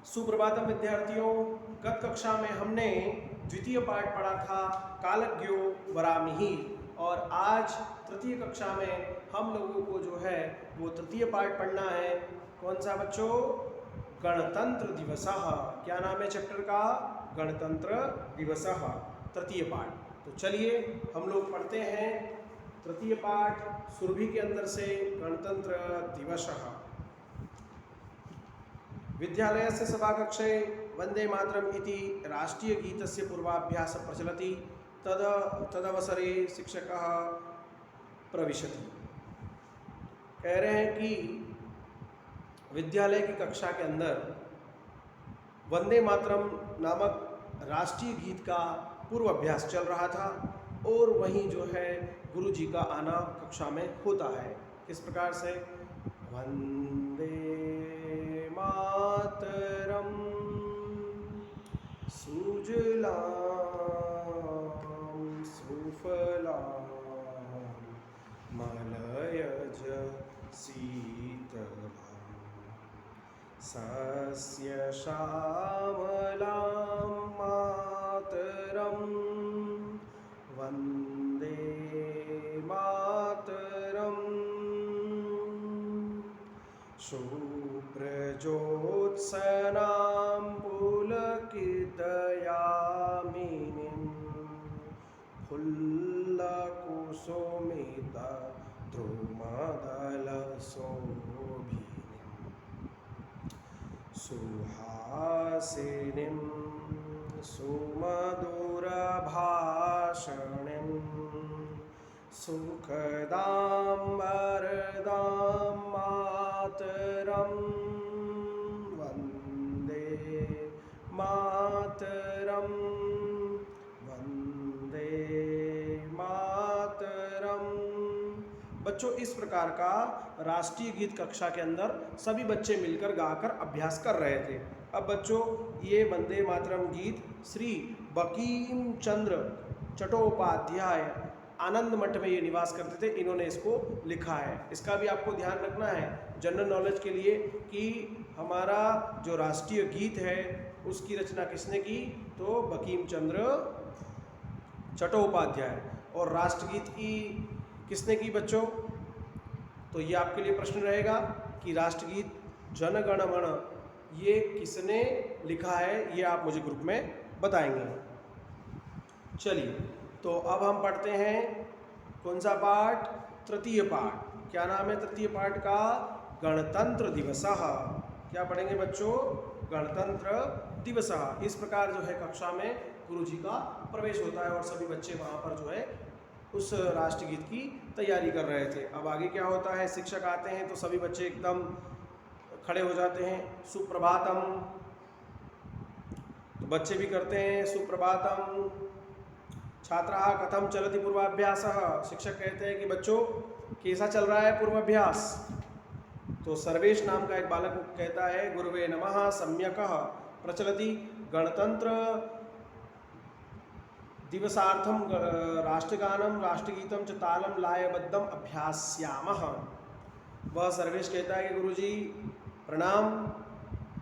सुप्रभातम विद्यार्थियों। गत कक्षा में हमने द्वितीय पाठ पढ़ा था कालज्ञो वरामिहि, और आज तृतीय कक्षा में हम लोगों को जो है वो तृतीय पाठ पढ़ना है। कौन सा बच्चों? गणतंत्र दिवसः। क्या नाम है चैप्टर का? गणतंत्र दिवसः, तृतीय पाठ। तो चलिए हम लोग पढ़ते हैं तृतीय पाठ सुरभि के अंदर से गणतंत्र दिवसः। विद्यालयस्य सभाकक्षे वंदे मातरम् इति राष्ट्रीयगीतस्य पूर्वाभ्यासः प्रचलति। तदवसरे शिक्षकः प्रविशति। कह रहे हैं कि विद्यालय की कक्षा के अंदर वंदे मातरम नामक राष्ट्रीय गीत का पूर्व अभ्यास चल रहा था, और वहीं जो है गुरु जी का आना कक्षा में होता है। किस प्रकार से? वंदे मातरम सुजलां सुफलां मलयज शीतलां सस्य श्यामलां मातरं वन्दे मातरम्। शुभ्रज्योत्सनां पुलकितयामिनीं फुल्लकुसुमितद्रुमदलशोभिनीं सुहासिनीं सुमधुरभाषणीं सुखदां वरदां मातरं वन्दे मातरं वन्दे मातरं। बच्चों, इस प्रकार का राष्ट्रीय गीत कक्षा के अंदर सभी बच्चे मिलकर गाकर अभ्यास कर रहे थे। अब बच्चों, ये वंदे मातरम गीत श्री बंकिम चंद्र चट्टोपाध्याय आनंद मठ में ये निवास करते थे, इन्होंने इसको लिखा है। इसका भी आपको ध्यान रखना है जनरल नॉलेज के लिए कि हमारा जो राष्ट्रीय गीत है उसकी रचना किसने की? तो बंकिम चंद्र चट्टोपाध्याय। और राष्ट्रगीत की किसने की बच्चों? तो ये आपके लिए प्रश्न रहेगा कि राष्ट्रगीत जन गण मन ये किसने लिखा है, ये आप मुझे ग्रुप में बताएंगे। चलिए, तो अब हम पढ़ते हैं कौन सा पाठ? तृतीय पाठ। क्या नाम है तृतीय पाठ का? गणतंत्र दिवसः। क्या पढ़ेंगे बच्चों? गणतंत्र दिवसः। इस प्रकार जो है कक्षा में गुरु जी का प्रवेश होता है और सभी बच्चे वहाँ पर जो है उस राष्ट्रगीत की तैयारी कर रहे थे। अब आगे क्या होता है? शिक्षक आते हैं तो सभी बच्चे एकदम खड़े हो जाते हैं। सुप्रभातम, तो बच्चे भी करते हैं सुप्रभातम। छात्राः कथम चलति पूर्वाभ्यासः। शिक्षक कहते हैं कि बच्चों कैसा चल रहा है पूर्वाभ्यास? तो सर्वेश नाम का एक बालक कहता है गुरुवे नमः सम्यकः प्रचलति गणतंत्र दिवसार्थम राष्ट्रगानम राष्ट्रगीतम च तालम लयबद्धम अभ्यास्यामः। वह सर्वेश कहता है कि गुरुजी प्रणाम,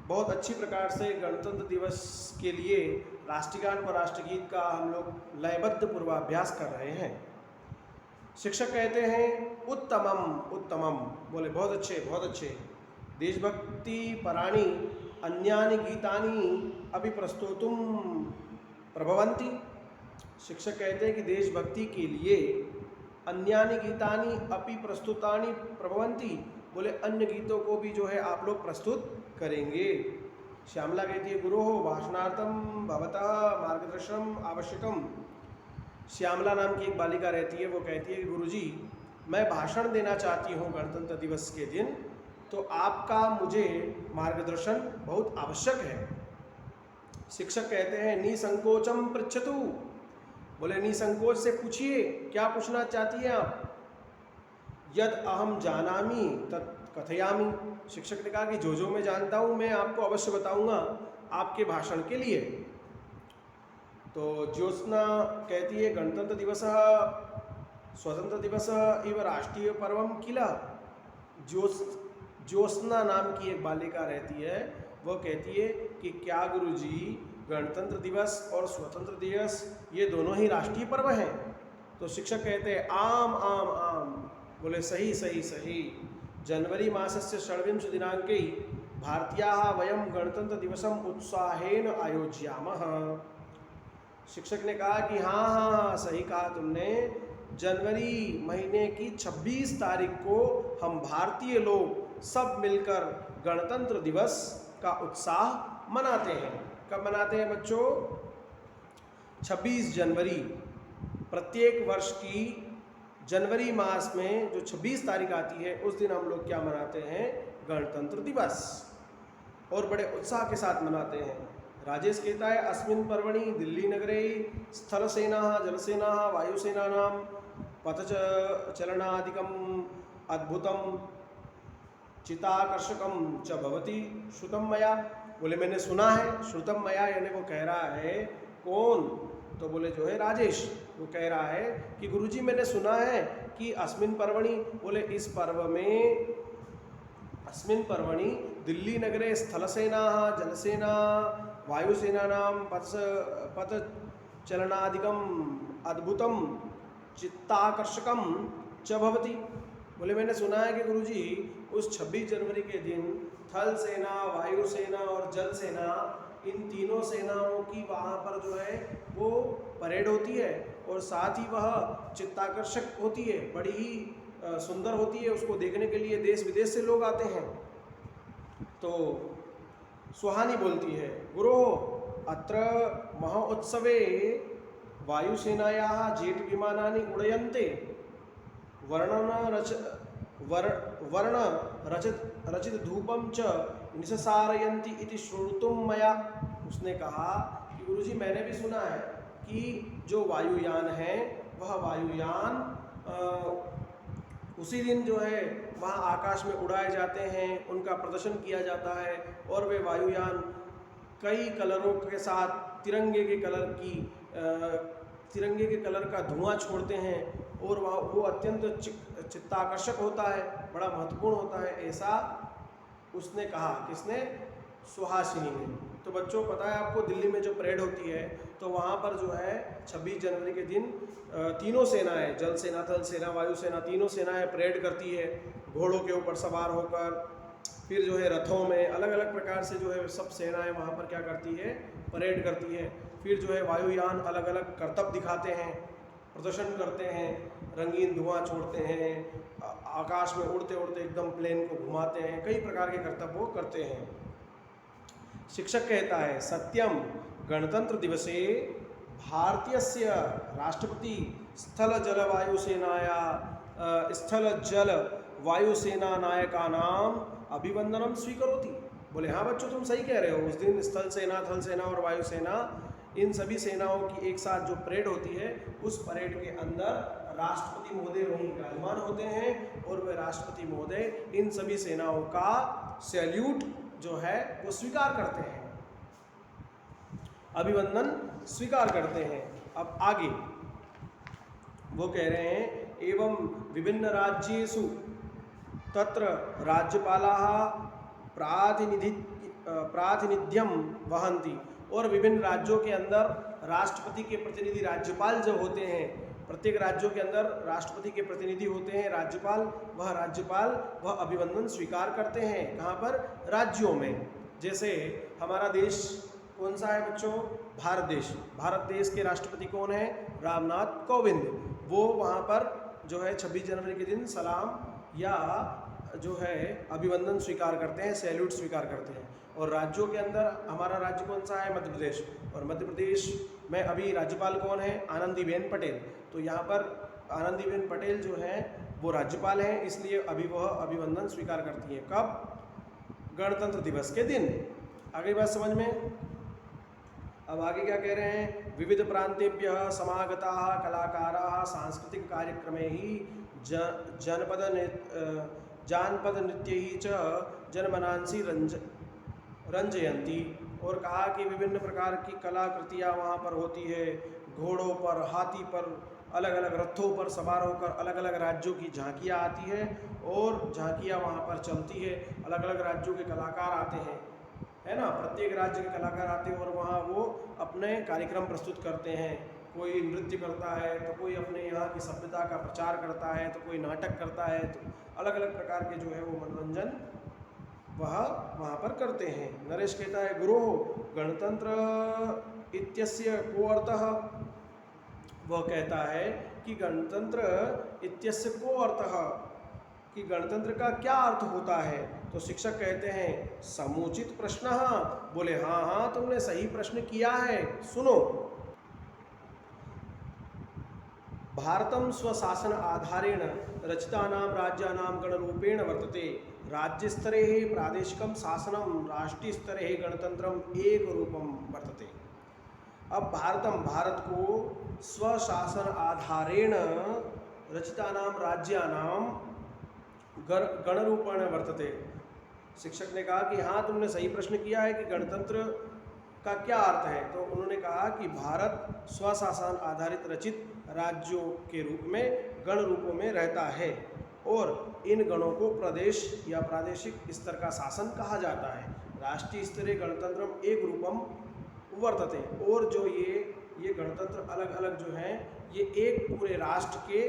बहुत अच्छी प्रकार से गणतंत्र दिवस के लिए राष्ट्रगान और राष्ट्रगीत का हम लोग लयबद्ध पूर्वाभ्यास कर रहे हैं। शिक्षक कहते हैं उत्तमम उत्तमम, बोले बहुत अच्छे बहुत अच्छे। देशभक्ति पराणी अन्यानि गीतानि अपि प्रस्तोतुम प्रभवन्ति। शिक्षक कहते हैं कि देशभक्ति के लिए अन्यानि गीतानि अपि प्रस्तुतानि प्रभवन्ति, बोले अन्य गीतों को भी जो है आप लोग प्रस्तुत करेंगे। श्यामला कहती है गुरु हो भाषणार्थम भवतः मार्गदर्शनम आवश्यकम। श्यामला नाम की एक बालिका रहती है, वो कहती है कि गुरुजी मैं भाषण देना चाहती हूँ गणतंत्र दिवस के दिन, तो आपका मुझे मार्गदर्शन बहुत आवश्यक है। शिक्षक कहते हैं निसंकोचम पृच्छतु, बोले निसंकोच से पूछिए, क्या पूछना चाहती हैं आप? यद अहम जानामि तत् कथयामि। शिक्षक ने कहा कि जो मैं जानता हूँ मैं आपको अवश्य बताऊंगा आपके भाषण के लिए। तो ज्योत्सना कहती है गणतंत्र दिवस स्वतंत्र दिवस इव राष्ट्रीय पर्वम किला। ज्योत्सना नाम की एक बालिका रहती है, वो कहती है कि क्या गुरुजी गणतंत्र दिवस और स्वतंत्र दिवस ये दोनों ही राष्ट्रीय पर्व हैं? तो शिक्षक कहते हैं आम आम आम। बोले सही सही सही। जनवरी मासस्य षड्विंश दिनांके भारतीयाः वयं गणतंत्र दिवसम उत्साहेन आयोज्यामः। शिक्षक ने कहा कि हाँ हाँ हाँ सही कहा तुमने। जनवरी महीने की 26 तारीख को हम भारतीय लोग सब मिलकर गणतंत्र दिवस का उत्साह मनाते हैं। कब मनाते हैं बच्चों? 26 जनवरी। प्रत्येक वर्ष की जनवरी मास में जो 26 तारीख आती है उस दिन हम लोग क्या मनाते हैं? गणतंत्र दिवस। और बड़े उत्साह के साथ मनाते हैं। राजेश कहता है अस्मिन् पर्वणि दिल्ली नगरे स्थलसेना जलसेना वायुसेनानां पथचलनादिकम् अद्भुतम चित्ताकर्षकम च भवति श्रुतम मया। बोले मैंने सुना है। श्रुतम मया यानी वो कह रहा है कौन? तो बोले जो है राजेश, वो कह रहा है कि गुरुजी मैंने सुना है कि अस्मिन् पर्वणि, बोले इस पर्व में, अस्मिन् पर्वणि दिल्ली नगरे स्थलसेना जलसेना वायुसेनानां पथचलनादिकम् अद्भुतम चित्ताकर्षकम च भवति। बोले मैंने सुना है कि गुरुजी उस 26 जनवरी के दिन थल सेना, वायुसेना और जल सेना, इन तीनों सेनाओं की वहाँ पर जो है वो परेड होती है और साथ ही वह चित्ताकर्षक होती है, बड़ी ही सुंदर होती है। उसको देखने के लिए देश विदेश से लोग आते हैं। तो सुहानी बोलती है गुरो अत्र महोत्सवे वायुसेनायाः जेट विमानानि उडयन्ते वर्ण रचित धूपम च निससारयन्ति इति श्रुतुम मया। उसने कहा कि गुरुजी मैंने भी सुना है कि जो वायुयान है वह वायुयान उसी दिन जो है वहाँ आकाश में उड़ाए जाते हैं, उनका प्रदर्शन किया जाता है और वे वायुयान कई कलरों के साथ तिरंगे के कलर का धुआं छोड़ते हैं और वो अत्यंत चित्ताकर्षक होता है, बड़ा महत्वपूर्ण होता है, ऐसा उसने कहा। किसने? सुहासिनी ने। तो बच्चों पता है आपको दिल्ली में जो परेड होती है तो वहाँ पर जो है 26 जनवरी के दिन तीनों सेनाएं, जल सेना, थल सेना, वायु सेना, तीनों सेनाएं परेड करती है घोड़ों के ऊपर सवार होकर। फिर जो है रथों में अलग अलग प्रकार से जो है सब सेनाएं वहाँ पर क्या करती है? परेड करती है। फिर जो है वायुयान अलग अलग करतब दिखाते हैं, प्रदर्शन करते हैं, रंगीन धुआं छोड़ते हैं, आकाश में उड़ते उड़ते एकदम प्लेन को घुमाते हैं, कई प्रकार के करतब वो करते हैं। शिक्षक कहता है सत्यम गणतंत्र दिवसे भारतीयस्य राष्ट्रपति स्थल जल वायुसेना नायकानां अभिवंदनम स्वीकरोति। बोले हाँ बच्चों तुम सही कह रहे हो। उस दिन स्थल सेना, थल सेना और वायुसेना, इन सभी सेनाओं की एक साथ जो परेड होती है उस परेड के अंदर राष्ट्रपति महोदय वहीं विराजमान होते हैं और वे राष्ट्रपति महोदय इन सभी सेनाओं का सैल्यूट जो है वो स्वीकार करते हैं, अभिवंदन स्वीकार करते हैं। अब आगे वो कह रहे हैं एवं विभिन्न राज्येषु तत्र राज्यपालाः प्रातिनिध्यम वहन्ति। और विभिन्न राज्यों के अंदर राष्ट्रपति के प्रतिनिधि राज्यपाल जब होते हैं, प्रत्येक राज्यों के अंदर राष्ट्रपति के प्रतिनिधि होते हैं राज्यपाल, वह अभिवंदन स्वीकार करते हैं। कहाँ पर? राज्यों में। जैसे हमारा देश कौन सा है बच्चों? भारत देश। भारत देश के राष्ट्रपति कौन है? रामनाथ कोविंद। वो वहाँ पर जो है 26 जनवरी के दिन सलाम या जो है अभिवंदन स्वीकार करते हैं, सैल्यूट स्वीकार करते हैं। और राज्यों के अंदर हमारा राज्य कौन सा है? मध्य प्रदेश। और मध्य प्रदेश में अभी राज्यपाल कौन है? आनंदीबेन पटेल। तो यहाँ पर आनंदीबेन पटेल जो है वो राज्यपाल हैं, इसलिए अभी वह अभिवंदन स्वीकार करती हैं। कब? गणतंत्र दिवस के दिन। आगे बात समझ में? अब आगे क्या कह रहे हैं? विविध प्रांतेभ्यः समागताः कलाकाराः सांस्कृतिक कार्यक्रमे ही जानपद नृत्यैः च जनमनांसि रंजयन्ति। और कहा कि विभिन्न प्रकार की कलाकृतियाँ वहाँ पर होती है, घोड़ों पर, हाथी पर, अलग अलग रथों पर सवार होकर अलग अलग राज्यों की झांकियाँ आती है और झांकियाँ वहाँ पर चलती है, अलग अलग राज्यों के कलाकार आते हैं, है ना, प्रत्येक राज्य के कलाकार आते हैं और वहाँ वो अपने कार्यक्रम प्रस्तुत करते हैं। कोई नृत्य करता है तो कोई अपने यहाँ की सभ्यता का प्रचार करता है, तो कोई नाटक करता है, तो अलग अलग प्रकार के जो है वो मनोरंजन वह वहाँ पर करते हैं। नरेश कहता है गुरु गणतंत्र इत्यस्य को अर्थः, वह कहता है कि गणतंत्र इत्यस्य को अर्थः, कि गणतंत्र का क्या अर्थ होता है। तो शिक्षक कहते हैं समुचित प्रश्न, बोले हाँ हाँ तुमने सही प्रश्न किया है, सुनो। भारतं स्वशासन आधारेण रचितानां राज्यानां गणरूपेण वर्तते। राज्यस्तरे प्रादेशिकं शासनं, राष्ट्रीयस्तरे गणतंत्रम एक रूपम वर्तते। अब भारत को स्वशासन आधारेण रचितानां राज्यानां गणरूपेण वर्तते। शिक्षक ने कहा कि हाँ तुमने सही प्रश्न किया है कि गणतंत्र का क्या अर्थ है। तो उन्होंने कहा कि भारत स्वशासन आधारित रचित राज्यों के रूप में गण रूपों में रहता है और इन गणों को प्रदेश या प्रादेशिक स्तर का शासन कहा जाता है। राष्ट्रीय स्तरीय गणतंत्रम एक रूपम वर्तते, और जो ये गणतंत्र अलग अलग जो हैं ये एक पूरे राष्ट्र के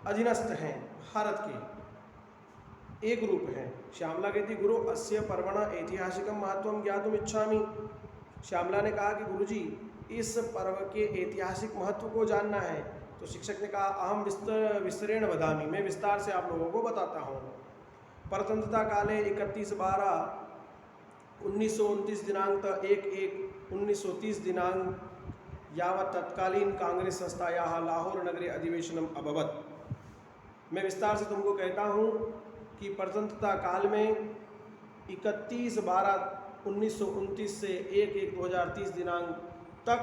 अधीनस्थ हैं, भारत के एक रूप है। श्यामला कहती गुरु अस्य पर्वण ऐतिहासिकम महत्वम ज्ञातुम इच्छामि। श्यामला ने कहा कि गुरुजी इस पर्व के ऐतिहासिक महत्व को जानना है। तो शिक्षक ने कहा अहम विस्तरेण वदामि, मैं विस्तार से आप लोगों को बताता हूँ। परतंत्रता काले 31/12/1929 दिनांक 1/1/1930 दिनांक यावत् तत्कालीन कांग्रेस संस्थायाः लाहौर नगरे अधिवेशनम अभवत्। मैं विस्तार से तुमको कहता हूँ कि परतंत्रता काल में 31/12/1929 से 1/1/2030 दिनांक तक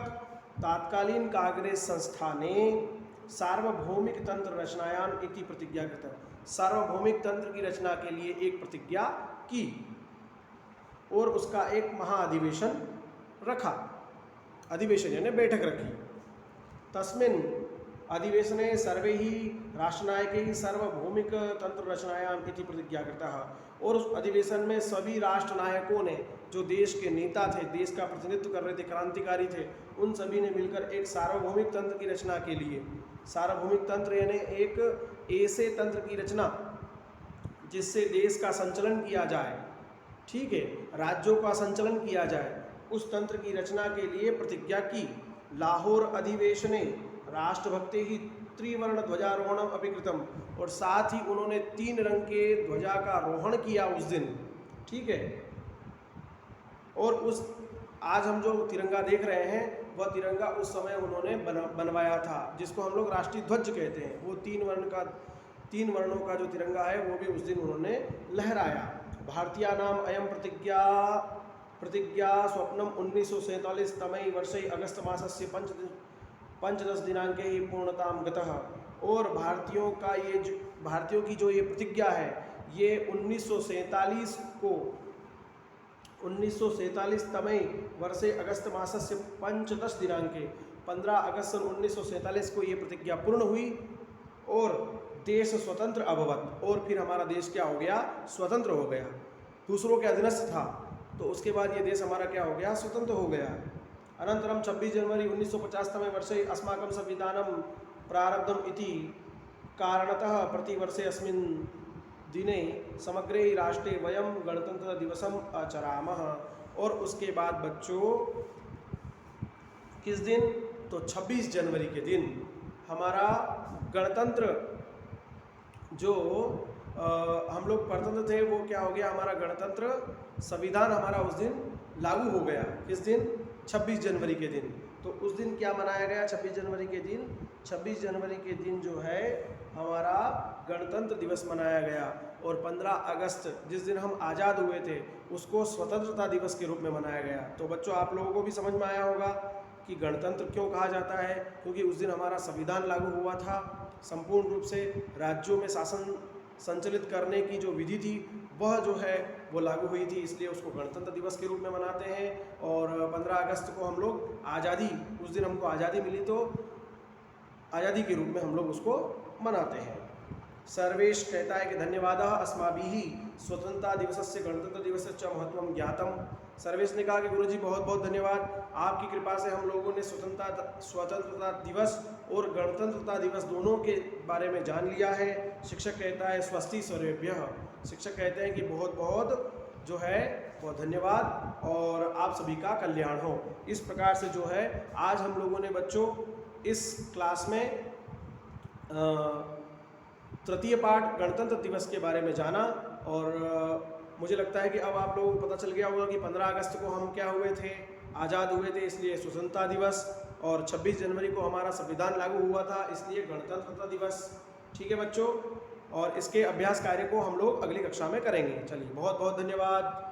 तात्कालीन कांग्रेस संस्था ने सार्वभौमिक तंत्र रचनायाम इति प्रतिज्ञा कृत। सार्वभौमिक तंत्र की रचना के लिए एक प्रतिज्ञा की और उसका एक महाअधिवेशन रखा। अधिवेशन यानी बैठक रखी। तस्मिन् अधिवेशने सर्वे ही राष्ट्रनायकै सार्वभौमिक तंत्र रचनायाम इति प्रतिज्ञा कृतः। और उस अधिवेशन में सभी राष्ट्र नायकों ने, जो देश के नेता थे, देश का प्रतिनिधित्व कर रहे थे, क्रांतिकारी थे, उन सभी ने मिलकर एक सार्वभौमिक तंत्र की रचना के लिए, सार्वभौमिक तंत्र यानी एक ऐसे तंत्र की रचना जिससे देश का संचालन किया जाए, ठीक है, राज्यों का संचालन किया जाए, उस तंत्र की रचना के लिए प्रतिज्ञा की। लाहौर अधिवेशने राष्ट्रभक्ति ही त्रिवर्ण ध्वजारोहणम अभिकृतम, और साथ ही उन्होंने 3 रंग के ध्वजा का रोहण किया उस दिन, ठीक है। और उस आज हम जो तिरंगा देख रहे हैं वह तिरंगा उस समय उन्होंने बनवाया था, जिसको हम लोग राष्ट्रीय ध्वज कहते हैं। वो 3 वर्णों का जो तिरंगा है वो भी उस दिन उन्होंने लहराया। भारतीय नाम अयम प्रतिज्ञा स्वप्नम 1947 तमई वर्षे अगस्त मासस्य 15 दिनांके ही पूर्णताम गतः। और भारतीयों की जो ये प्रतिज्ञा है ये 1947 तमई वर्षे अगस्त मासस्य 15 दिनांके 15 अगस्त 1947 को ये प्रतिज्ञा पूर्ण हुई और देश स्वतंत्र अभवत। और फिर हमारा देश क्या हो गया? स्वतंत्र हो गया। दूसरों के अधीनस्थ था तो उसके बाद ये देश हमारा क्या हो गया? स्वतंत्र हो गया। अनंतरम 26 जनवरी 1950 तमे वर्षे अस्माकं संविधानं प्रारब्धम् इति कारणतः प्रतिवर्षे अस्मिन् दिने समग्रे राष्ट्रे वयं गणतंत्र दिवसम आचरामः। और उसके बाद बच्चों किस दिन? तो 26 जनवरी के दिन हमारा गणतंत्र जो हम लोग परतंत्र थे वो क्या हो गया? हमारा गणतंत्र संविधान हमारा उस दिन लागू हो गया। किस दिन? 26 जनवरी के दिन। तो उस दिन क्या मनाया गया? 26 जनवरी के दिन 26 जनवरी के दिन जो है हमारा गणतंत्र दिवस मनाया गया। और 15 अगस्त जिस दिन हम आज़ाद हुए थे उसको स्वतंत्रता दिवस के रूप में मनाया गया। तो बच्चों आप लोगों को भी समझ में आया होगा कि गणतंत्र क्यों कहा जाता है, क्योंकि उस दिन हमारा संविधान लागू हुआ था। संपूर्ण रूप से राज्यों में शासन संचालित करने की जो विधि थी वह जो है वो लागू हुई थी, इसलिए उसको गणतंत्र दिवस के रूप में मनाते हैं। और 15 अगस्त को हम लोग आज़ादी, उस दिन हमको आज़ादी मिली तो आज़ादी के रूप में हम लोग उसको मनाते हैं। सर्वेश कहता है कि धन्यवाद अस्माभिः स्वतंत्रता दिवसस्य गणतंत्र दिवसस्य महत्वं ज्ञातम। सर्वेश ने कहा कि गुरुजी बहुत बहुत धन्यवाद, आपकी कृपा से हम लोगों ने स्वतंत्रता दिवस और गणतंत्रता दिवस दोनों के बारे में जान लिया है। शिक्षक कहता है स्वस्ति सर्वेभ्यः, शिक्षक कहते हैं कि बहुत बहुत जो है बहुत धन्यवाद और आप सभी का कल्याण हो। इस प्रकार से जो है आज हम लोगों ने बच्चों इस क्लास में तृतीय पाठ गणतंत्र दिवस के बारे में जाना और मुझे लगता है कि अब आप लोगों को पता चल गया होगा कि 15 अगस्त को हम क्या हुए थे, आज़ाद हुए थे, इसलिए स्वतंत्रता दिवस, और 26 जनवरी को हमारा संविधान लागू हुआ था, इसलिए गणतंत्रता दिवस। ठीक है बच्चों, और इसके अभ्यास कार्य को हम लोग अगली कक्षा में करेंगे। चलिए बहुत बहुत धन्यवाद।